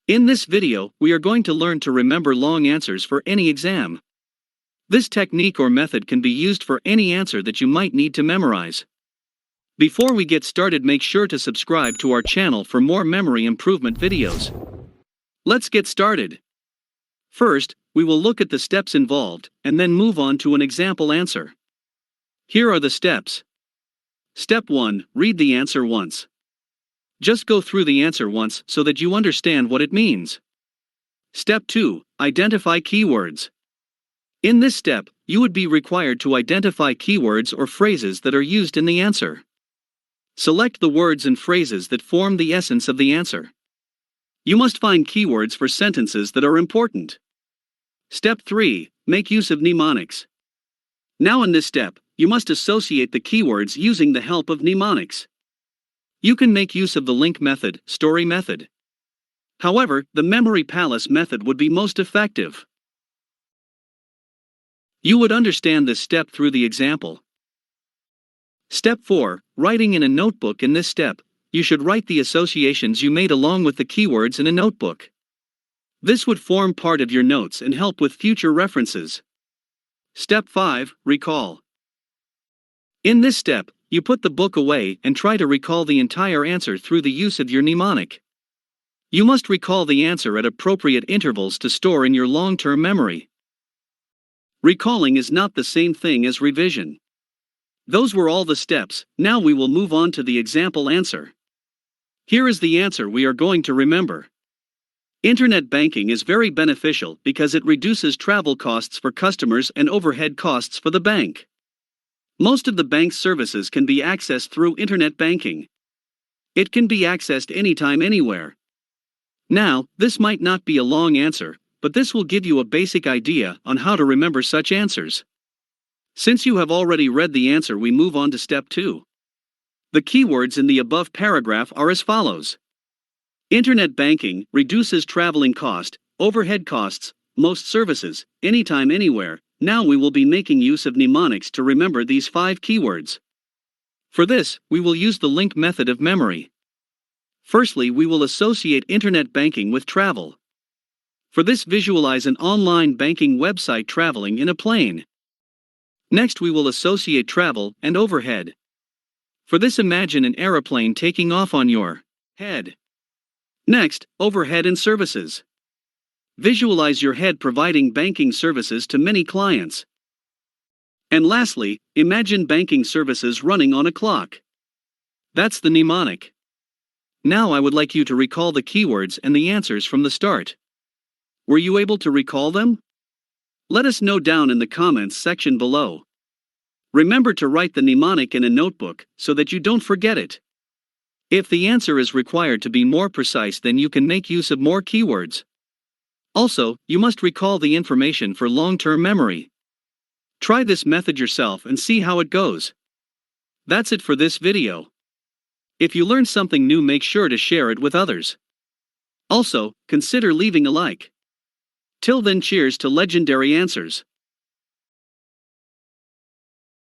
In this video, we are going to learn to remember long answers for any exam. This technique or method can be used for any answer that you might need to memorize. Before we get started, make sure to subscribe to our channel for more memory improvement videos. Let's get started. First, we will look at the steps involved, and then move on to an example answer. Here are the steps. Step 1. Read the answer once. Just go through the answer once so that you understand what it means. Step 2. Identify keywords. In this step, you would be required to identify keywords or phrases that are used in the answer. Select the words and phrases that form the essence of the answer. You must find keywords for sentences that are important. Step 3. Make use of mnemonics. Now in this step, you must associate the keywords using the help of mnemonics. You can make use of the link method, story method. However, the memory palace method would be most effective. You would understand this step through the example. Step 4. Writing in a notebook. In this step, you should write the associations you made along with the keywords in a notebook. This would form part of your notes and help with future references. Step 5. Recall. In this step, you put the book away and try to recall the entire answer through the use of your mnemonic. You must recall the answer at appropriate intervals to store in your long-term memory. Recalling is not the same thing as revision. Those were all the steps. Now we will move on to the example answer. Here is the answer we are going to remember. Internet banking is very beneficial because it reduces travel costs for customers and overhead costs for the bank. Most of the bank's services can be accessed through internet banking. It can be accessed anytime, anywhere. Now, this might not be a long answer, but this will give you a basic idea on how to remember such answers. Since you have already read the answer, we move on to step 2. The keywords in the above paragraph are as follows. Internet banking reduces traveling cost, overhead costs, most services, anytime, anywhere. Now we will be making use of mnemonics to remember these 5 keywords. For this, we will use the link method of memory. Firstly, we will associate internet banking with travel. For this, visualize an online banking website traveling in a plane. Next, we will associate travel and overhead. For this, imagine an aeroplane taking off on your head. Next, overhead and services. Visualize your head providing banking services to many clients. And lastly, imagine banking services running on a clock. That's the mnemonic. Now I would like you to recall the keywords and the answers from the start. Were you able to recall them? Let us know down in the comments section below. Remember to write the mnemonic in a notebook so that you don't forget it. If the answer is required to be more precise, then you can make use of more keywords. Also, you must recall the information for long-term memory. Try this method yourself and see how it goes. That's it for this video. If you learned something new, make sure to share it with others. Also, consider leaving a like. Till then, cheers to legendary answers.